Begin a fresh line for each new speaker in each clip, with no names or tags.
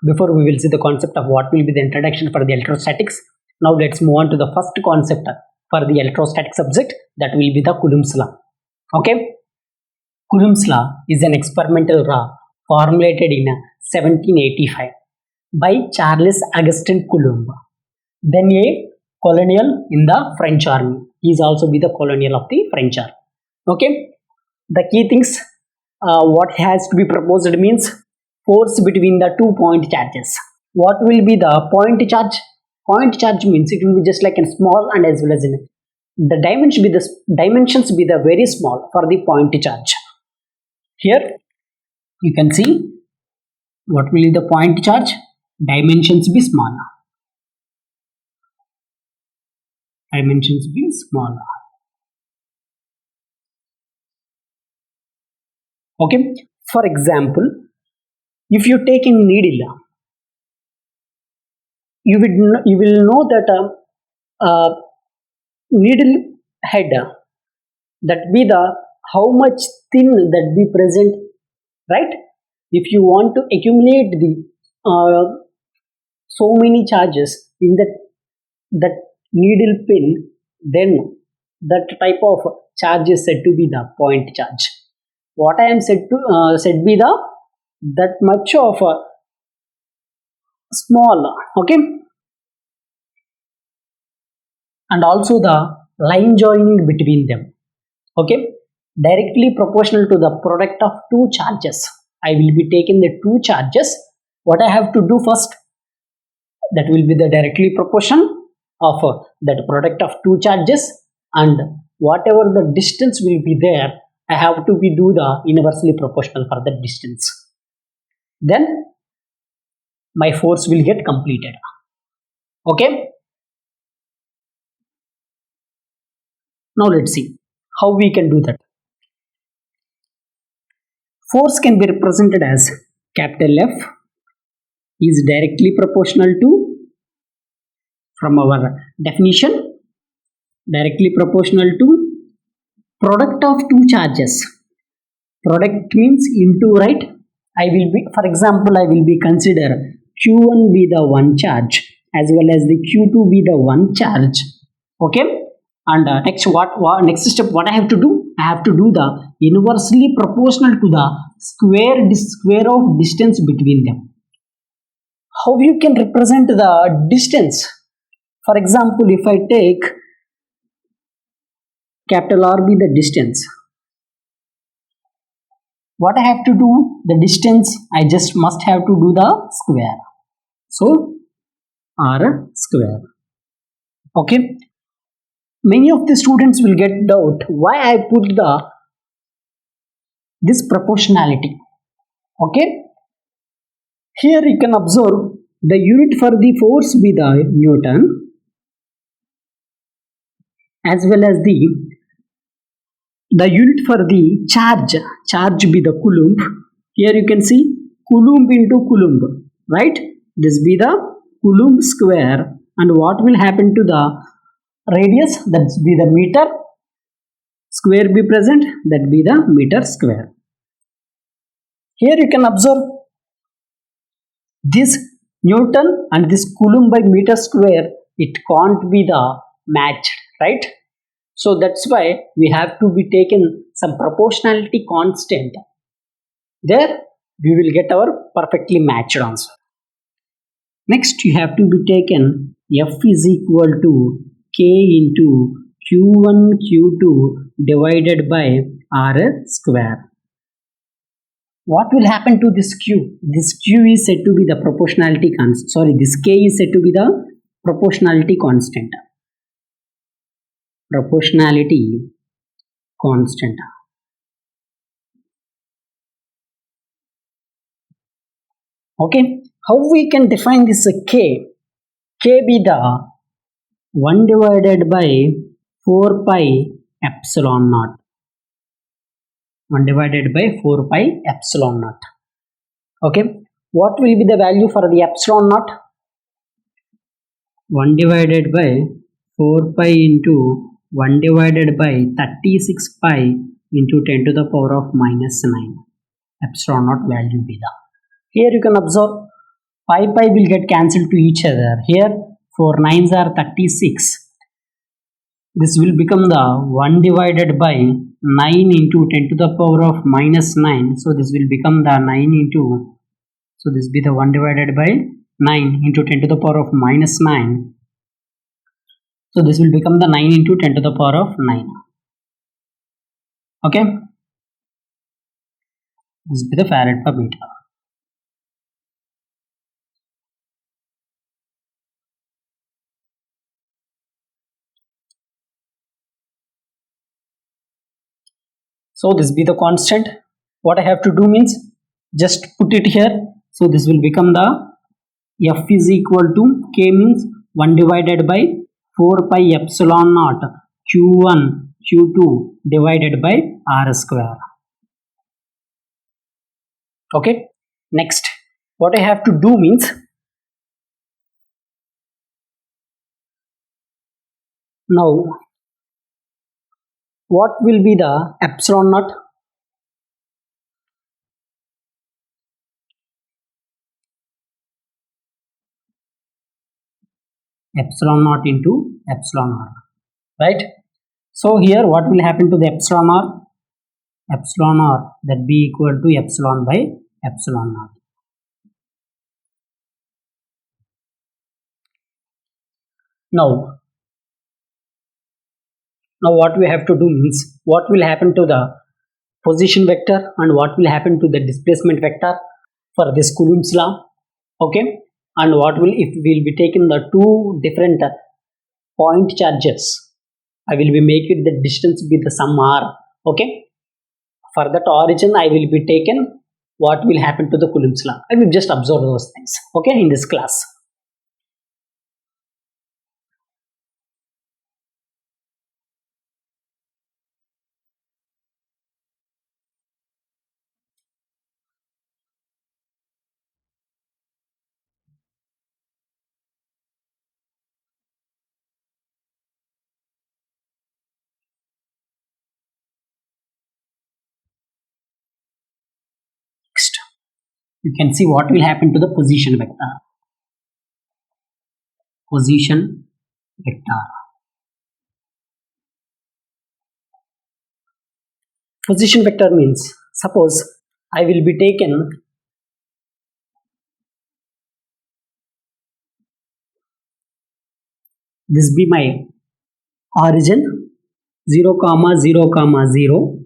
before we will see the concept of what will be the introduction for the electrostatics. Now let's move on to the first concept for the electrostatic subject, that will be the Coulomb's law. Okay, Coulomb's law is an experimental law formulated in 1785 by Charles Augustin Coulomb, then a colonel in the French army. He is also be the colonel of the French army. Okay, the key things what has to be proposed means force between the 2 point charges. What will be the point charge? Point charge means it will be just like a small and as well as in the dimensions be the very small for the point charge. Here you can see what will be the point charge, dimensions be small. Dimensions be small. Okay, for example, if you take a needle, you will know that needle head that be the how much thin that be present, right? If you want to accumulate the so many charges in that needle pin, then that type of charge is said to be the point charge. What I am said be the that much of small, okay, and also the line joining between them, okay, directly proportional to the product of two charges. I will be taking the two charges. What I have to do first, that will be the directly proportion of that product of two charges, and whatever the distance will be there, I have to be do the inversely proportional for the distance. Then my force will get completed. Okay. Now let's see how we can do that. Force can be represented as capital F is directly proportional to, from our definition, directly proportional to product of two charges. Product means into, right? I will be, for example, I will be consider Q1 be the one charge as well as the Q2 be the one charge. Okay. And next step what I have to do? I have to do the inversely proportional to the square of distance between them. How you can represent the distance? For example, if I take capital R be the distance, what I have to do? The distance I just must have to do the square. So R square. Okay. Many of the students will get doubt why I put this proportionality. Okay. Here you can observe the unit for the force be the Newton as well as the unit for the charge be the Coulomb. Here you can see Coulomb into Coulomb, right? This be the Coulomb square, and what will happen to the radius, that be the meter square be present, that be the meter square. Here you can observe this Newton and this Coulomb by meter square, it can't be the matched, right? So that's why we have to be taken some proportionality constant. There we will get our perfectly matched answer. Next you have to be taken F is equal to K into Q1 Q2 divided by R square. What will happen to this Q? This Q is said to be the proportionality constant. Sorry, this K is said to be the proportionality constant. Proportionality constant. Okay, how we can define this K? K be the 1 divided by 4 pi epsilon naught. 1 divided by 4 pi epsilon naught. Okay, what will be the value for the epsilon naught? 1 divided by 4 pi into 1 divided by 36 pi into 10 to the power of minus 9. Epsilon naught value be the. Here you can observe pi will get cancelled to each other. Here 4 9s are 36. This will become the 1 divided by 9 into 10 to the power of minus 9. So this will become the 9 into, so this will be the 1 divided by 9 into 10 to the power of minus 9. So this will become the 9 into 10 to the power of 9. Okay. This will be the farad per meter. So this be the constant. What I have to do means just put it here. So this will become the F is equal to K means 1 divided by 4 pi epsilon naught Q1 Q2 divided by R square. Okay. Next, what I have to do means now what will be the epsilon naught? Epsilon naught into epsilon r, right? So here what will happen to the epsilon r? Epsilon r, that be equal to epsilon by epsilon naught. Now what we have to do means what will happen to the position vector and what will happen to the displacement vector for this Coulomb's law. Okay, and what will, if we will be taking the two different point charges, I will be making the distance be the sum r. Okay, for that origin I will be taken what will happen to the Coulomb's law. I will just observe those things, okay, in this class. Next, you can see what will happen to the position vector. Position vector. Position vector means, suppose I will be taken this be my origin 0 comma 0 comma 0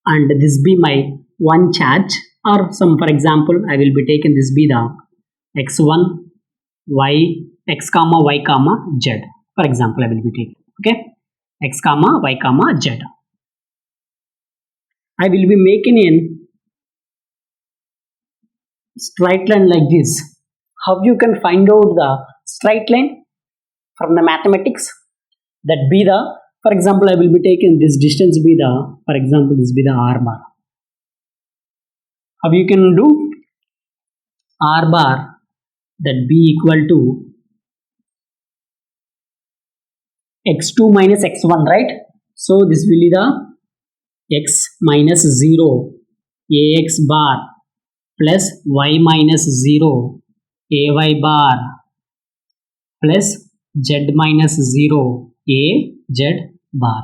and this be my one charge, or some, for example I will be taken this be the x1 y x comma y comma z, for example I will be taking, okay, x comma y comma z. I will be making in straight line like this. How you can find out the straight line from the mathematics? That be the, for example I will be taking this distance be the, for example this be the r bar. How you can do? R bar, that be equal to x2 minus x1, right? So this will be the x minus 0 ax bar plus y minus 0 ay bar plus z minus 0 az bar.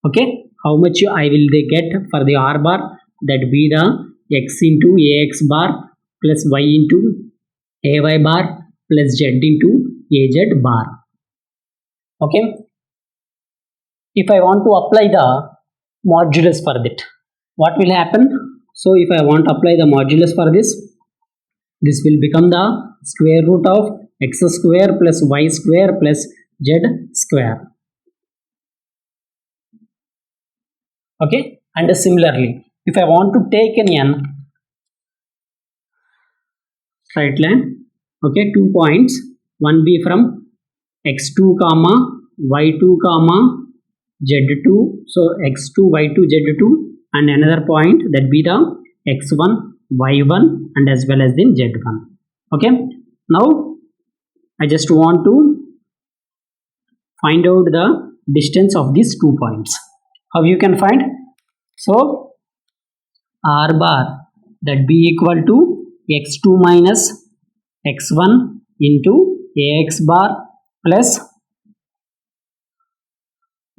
Okay, how much I will they get for the r bar? That be the x into ax bar plus y into ay bar plus z into az bar. Okay, if I want to apply the modulus for that, what will happen? So if I want to apply the modulus for this will become the square root of x square plus y square plus z square. Okay, and similarly if I want to take an straight line, okay, 2 points, one be from x2 comma y2 comma z2, so x2 y2 z2, and another point that be the x1 y1 and as well as then z1. Okay, now I just want to find out the distance of these 2 points. How you can find? So r bar, that be equal to x2 minus x1 into ax bar plus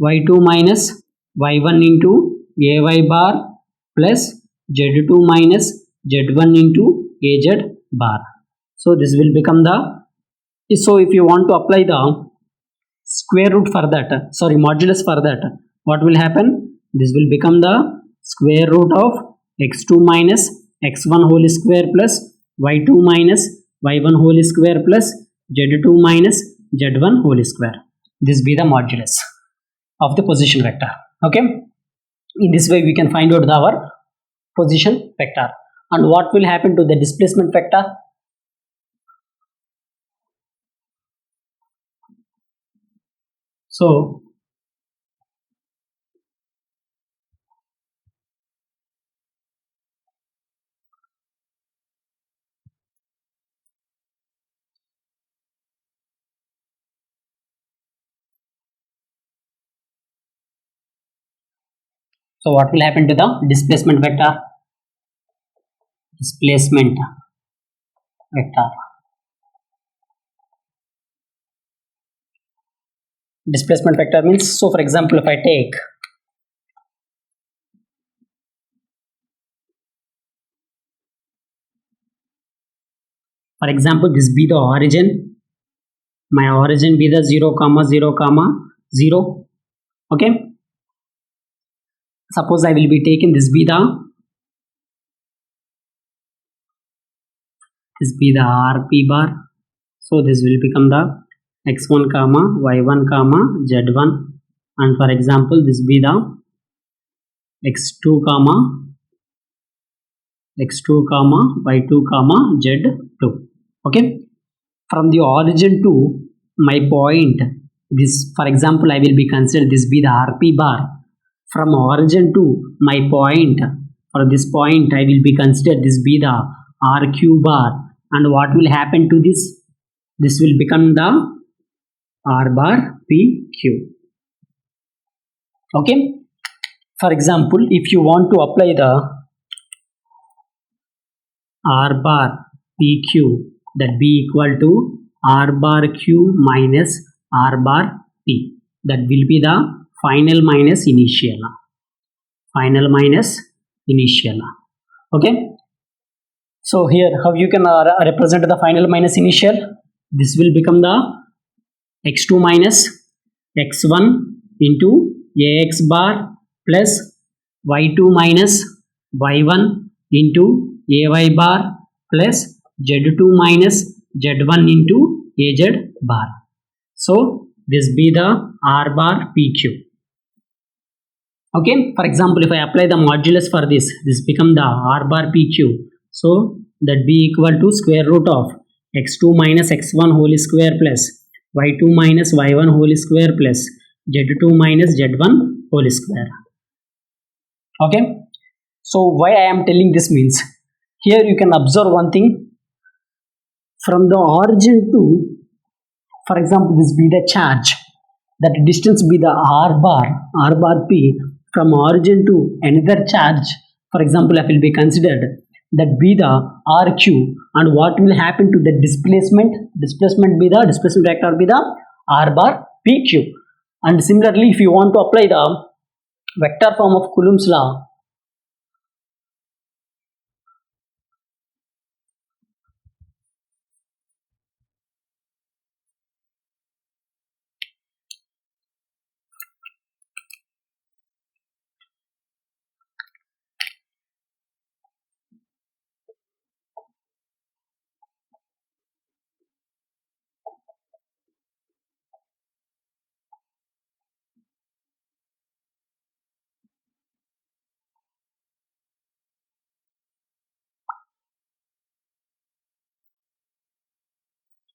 y2 minus y1 into ay bar plus z2 minus z1 into az bar. So this will become the, so if you want to apply the square root for that, sorry, modulus for that, what will happen? This will become the square root of x2 minus x1 whole square plus y2 minus y1 whole square plus z2 minus z1 whole square. This be the modulus of the position vector. Okay, in this way we can find out our position vector. And what will happen to the displacement vector? So what will happen to the displacement vector? Displacement vector. Displacement vector means, so for example, if I take for example, this be the origin, my origin be the 0 comma 0 comma 0. Okay, suppose I will be taking this be the rp bar. So this will become the x1 comma y1 comma z1, and for example this be the x2 comma y2 comma z2. Okay, from the origin to my point, this for example I will be considered this be the rp bar. From origin to my point, for this point I will be considered this be the rq bar, and what will happen to this? This will become the r bar pq. Okay, for example, if you want to apply the r bar pq, that be equal to r bar q minus r bar p, that will be the final minus initial. Okay, so here how you can represent the final minus initial? This will become the x2 minus x1 into ax bar plus y2 minus y1 into ay bar plus z2 minus z1 into az bar. So this be the r bar pq. Okay, for example, if I apply the modulus for this become the r bar pq. So that be equal to square root of x2 minus x1 whole square plus y2 minus y1 whole square plus z2 minus z1 whole square. Okay, so why I am telling this means, here you can observe one thing. From the origin to, for example, this be the charge, that distance be the r bar p, from origin to another charge, for example, I will be considered that be the rq, and what will happen to the displacement be the displacement vector be the r bar pq. And similarly, if you want to apply the vector form of Coulomb's law,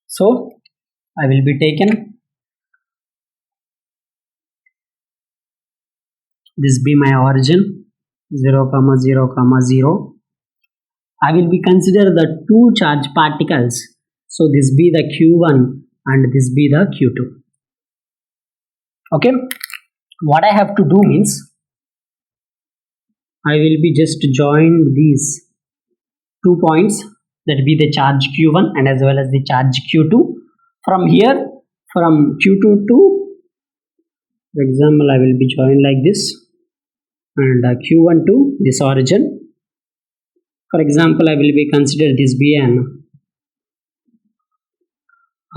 so I will be taken this be my origin 0 comma 0 comma 0. I will be consider the two charge particles, so this be the q1 and this be the q2. Okay, what I have to do means, I will be just join these 2 points that be the charge q1 and as well as the charge q2. From here, from q2 to, for example, I will be joined like this, and q1 to this origin. For example, I will be consider this be an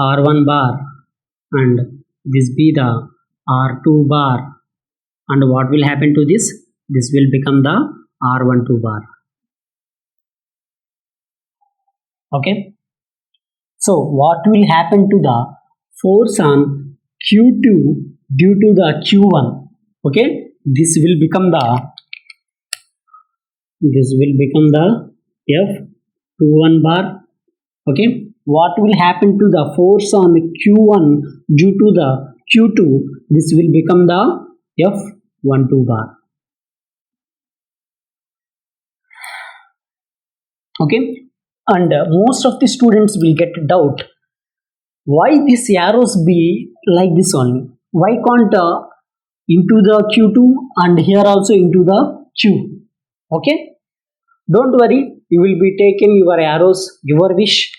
R1 bar and this be the R2 bar, and what will happen to this? This will become the R12 bar. Okay. So what will happen to the force on Q2 due to the Q1? Okay, this will become the F21 bar. Okay, what will happen to the force on the Q1 due to the Q2? This will become the F12 bar. Okay, and most of the students will get doubt, why these arrows be like this only? Why can't into the Q2 and here also into the Q? Okay, don't worry, you will be taking your arrows your wish,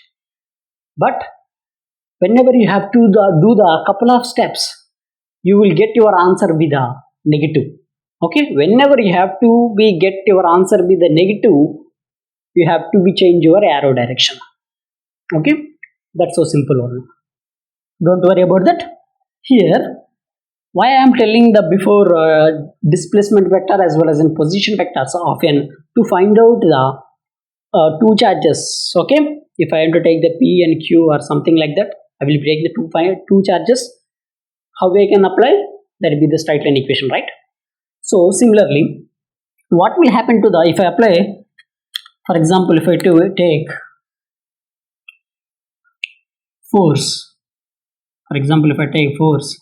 but whenever you have to do the couple of steps, you will get your answer with the negative. Okay, whenever you have to be get your answer with the negative, you have to be change your arrow direction. Okay, that's so simple one. Don't worry about that. Here, why I am telling the before displacement vector as well as in position vectors often to find out the two charges. Okay, if I am to take the P and Q or something like that, I will break the two charges. How I can apply? That will be the straight line equation, right? So similarly, what will happen to the if I apply? For example, if I take force, for example, if I take force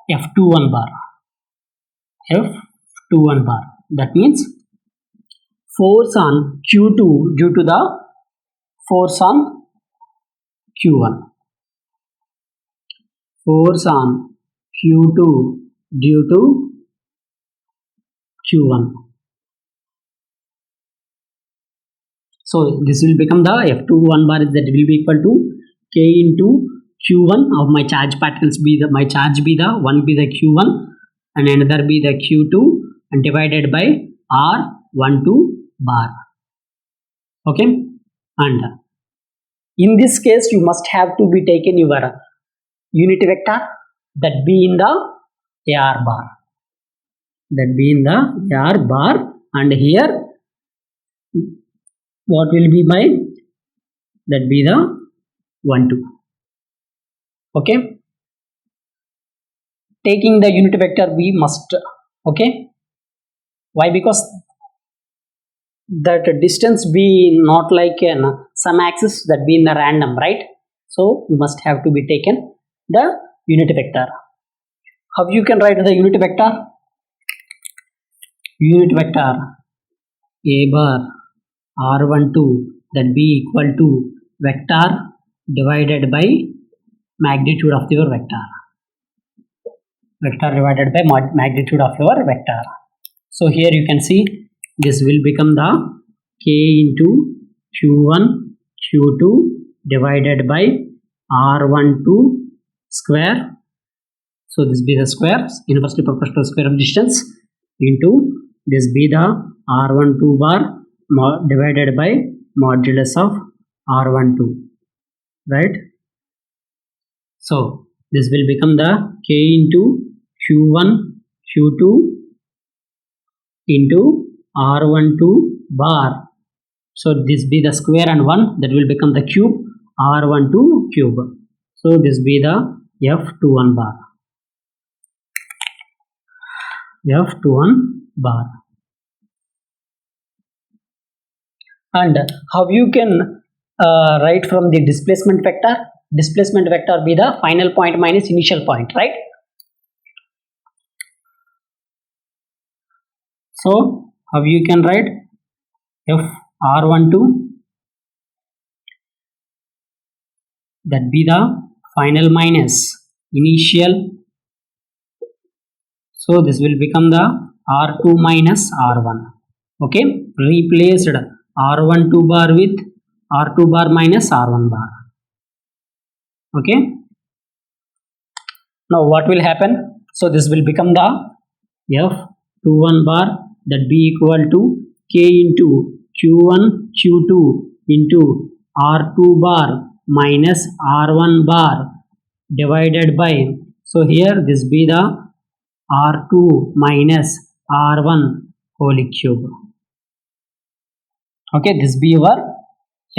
F21 bar, that means force on Q2 due to the force on Q1. Force on Q2 due to Q1. So this will become the F21 bar, that will be equal to K into Q1 of my charge particles be the one be the Q1 and another be the Q2 and divided by R12 bar. Okay, and in this case you must have to be taken your unit vector that be in the AR bar, and here what will be my that be the 1 2. Okay, taking the unit vector we must. Okay, why? Because that distance be not like some axis, that be in the random, right? So you must have to be taken the unit vector. How you can write the unit vector? Unit vector A bar R12 that be equal to vector divided by magnitude of your vector. Vector divided by magnitude of your vector. So here you can see this will become the K into Q1 Q2 divided by R12 square. So this be the square, inversely proportional square of distance, into this be the R12 bar divided by modulus of R12, right? So this will become the K into Q1 Q2 into R12 bar. So this be the square and 1, that will become the cube, R12 cube. So this be the F21 bar. And how you can write from the displacement vector? Displacement vector be the final point minus initial point, right? So how you can write FR12 that be the final minus initial. So this will become the R2 minus R1. Okay, replaced R12 bar with R2 bar minus R1 bar. Okay. Now what will happen? So this will become the F21 bar, that be equal to K into Q1 Q2 into R2 bar minus R1 bar divided by, so here this be the R2 minus R1 whole cube. Okay, this be your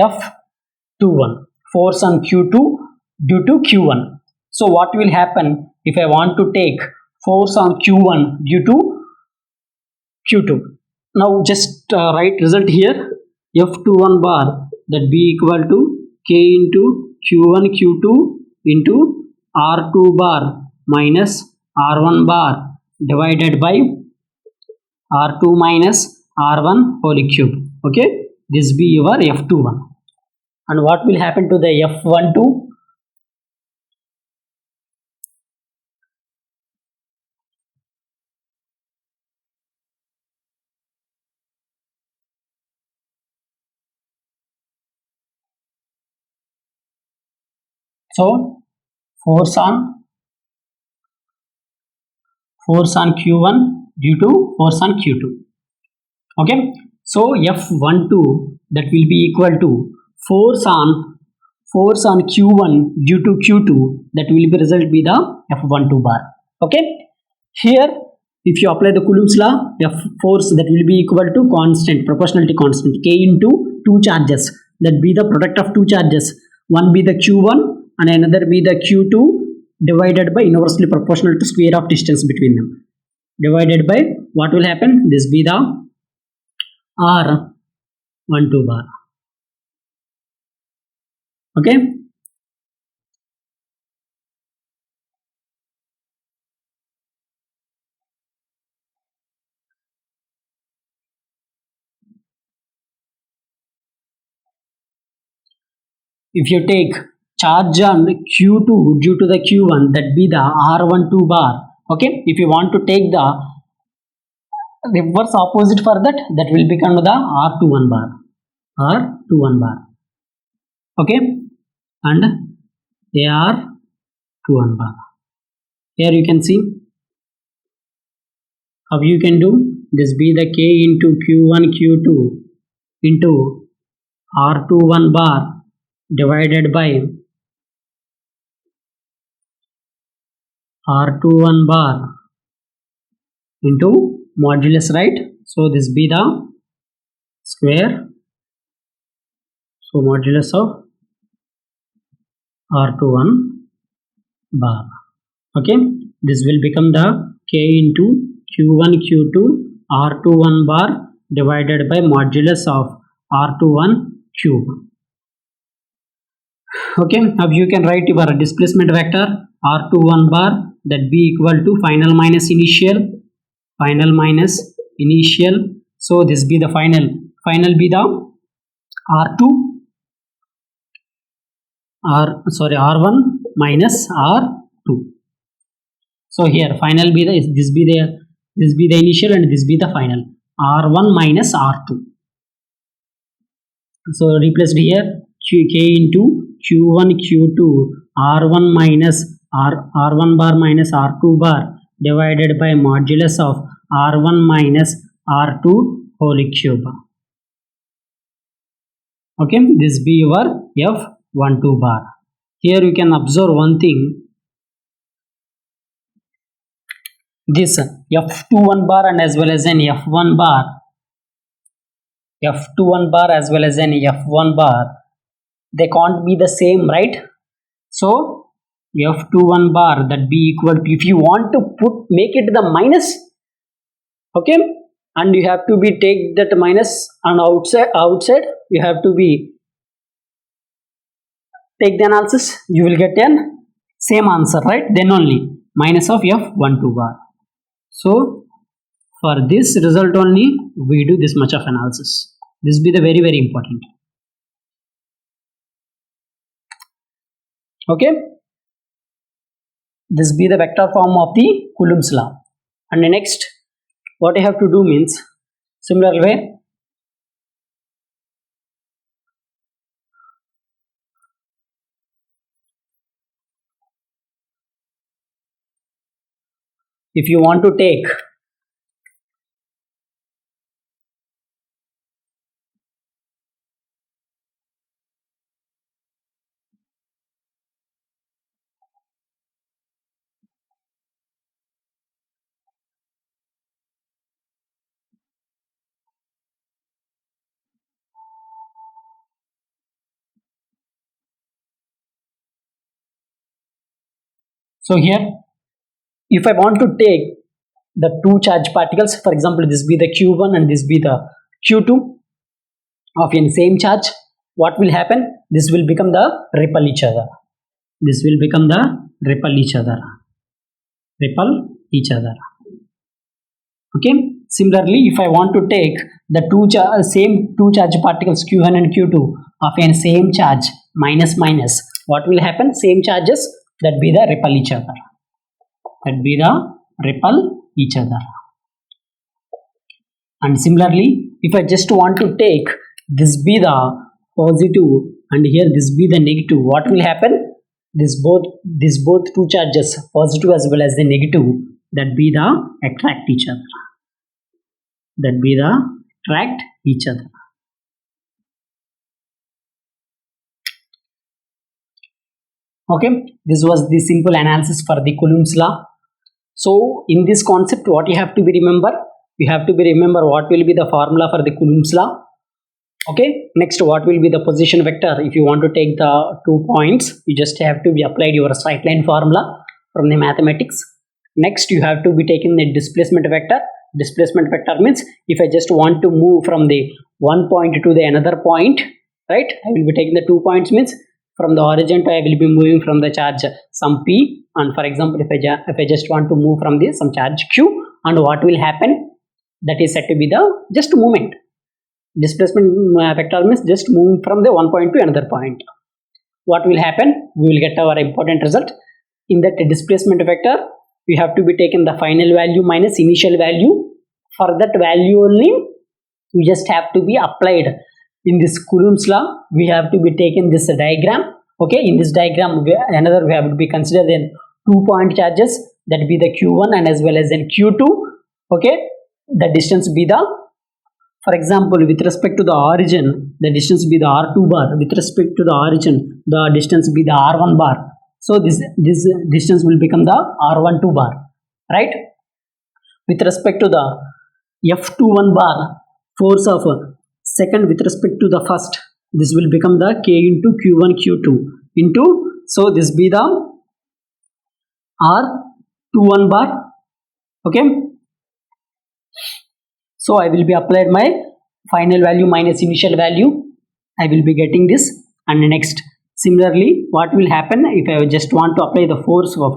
F21, force on Q2 due to Q1. So what will happen if I want to take force on Q1 due to Q2? Now just write result here. F21 bar, that be equal to K into Q1 Q2 into R2 bar minus R1 bar divided by R2 minus R1 whole cube. Okay, this be your F21. And what will happen to the F12? So force on Q1 due to force on Q2. Okay, so F12 that will be equal to force on Q1 due to Q2, that will be result be the F12 bar. Okay, here if you apply the Coulomb's law, F force that will be equal to constant, proportionality constant, K into two charges, that be the product of two charges, one be the Q1 and another be the Q2, divided by inversely proportional to square of distance between them, divided by what will happen, this be the R12 bar. Okay, if you take charge on Q2 due to the Q1, that be the R12 bar. Okay, if you want to take the reverse opposite for that, that will become the R21 bar. Okay, and AR21 bar. Here you can see how you can do this, be the K into Q1 Q2 into R21 bar divided by R21 bar into modulus, right? So this be the square, so modulus of R21 bar. Okay, this will become the K into Q1 Q2 R21 bar divided by modulus of R21 cube. Okay, now you can write your displacement vector R21 bar, that be equal to final minus initial. So this be the final be the R1 minus R2. So here final be the this be the initial and this be the final, R1 minus R2. So replaced here K into Q1 Q2 R1 minus R1 bar minus R2 bar divided by modulus of R1 minus R2 whole cube. Okay, this be your F12 bar. Here you can observe one thing, this F21 bar and as well as an F1 bar, F21 bar as well as an F1 bar, they can't be the same, right? So F21 bar, that be equal to, if you want to make it the minus, okay, and you have to be take that minus on outside you have to be take the analysis, you will get an same answer, right? Then only minus of F12 bar. So for this result only we do this much of analysis. This be the very important. Okay, this be the vector form of the Coulomb's law. And the next what I have to do means, similar way if you want to take so here if I want to take the two charge particles, for example this be the q1 and this be the q2 of in same charge, what will happen? This will become the repel each other. This will become the repel each other. Repel each other. Okay. Similarly, if I want to take the same two charge particles q1 and q2 of in same charge minus minus, what will happen? Same charges, that be the repel each other. That be the repel each other. And similarly, if I just want to take this be the positive and here this be the negative, what will happen? This both two charges, positive as well as the negative, that be the attract each other. That be the attract each other. Okay, this was the simple analysis for the Coulomb's law. So in this concept, what you have to be remember? You have to be remember what will be the formula for the Coulomb's law. Okay, next what will be the position vector? If you want to take the 2 points, you just have to be applied your straight line formula from the mathematics. Next you have to be taking the displacement vector. Displacement vector means if I just want to move from the one point to the another point, right, I will be taking the 2 points, means from the origin to I will be moving from the charge some p, and for example if I just want to move from this some charge q, and what will happen? That is said to be the just movement. Displacement vector means just moving from the one point to another point. What will happen? We will get our important result. In that displacement vector, we have to be taken the final value minus initial value. For that value only, we just have to be applied. In this Coulomb's law, we have to be taken this diagram. Okay, in this diagram, we have to be considered then 2 point charges, that be the q1 and as well as then q2. Okay, the distance be the, for example, with respect to the origin, the distance be the r2 bar. With respect to the origin, the distance be the r1 bar. So this distance will become the r12 bar, right? With respect to the f21 bar, force of second with respect to the first, this will become the k into q1 q2 into, so this be the r21 bar. Okay, so I will be applied my final value minus initial value. I will be getting this. And next, similarly, what will happen if I just want to apply the force of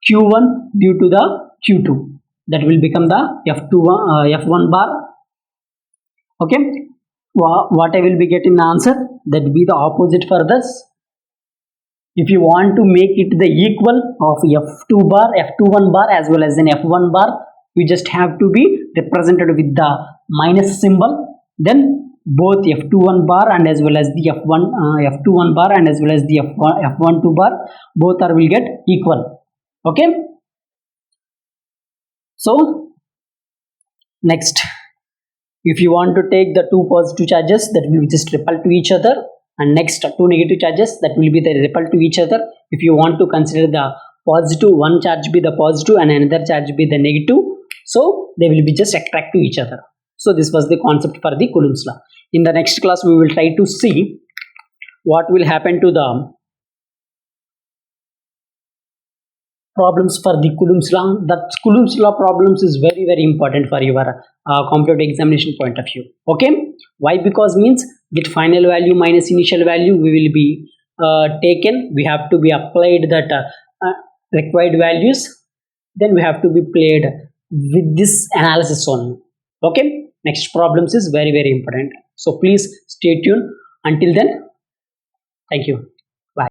q1 due to the q2? That will become the f1 bar. Okay, what I will be getting the answer? That will be the opposite for this. If you want to make it the equal of f2 bar, f21 bar as well as an f1 bar, you just have to be represented with the minus symbol. Then both f21 bar and as well as the f21 bar and as well as the f12 bar, both will get equal. Okay. So next, if you want to take the two positive charges, that will just repel to each other, and next two negative charges, that will be the repel to each other. If you want to consider the positive, one charge be the positive and another charge be the negative, so they will be just attract to each other. So this was the concept for the Coulomb's law. In the next class, we will try to see what will happen to the problems for the Coulomb's law. That Coulomb's law problems is very, very important for your competitive examination point of view. Okay, why? Because means that final value minus initial value we will be taken. We have to be applied that required values. Then we have to be played with this analysis only. Okay, next problems is very, very important. So please stay tuned. Until then, thank you. Bye.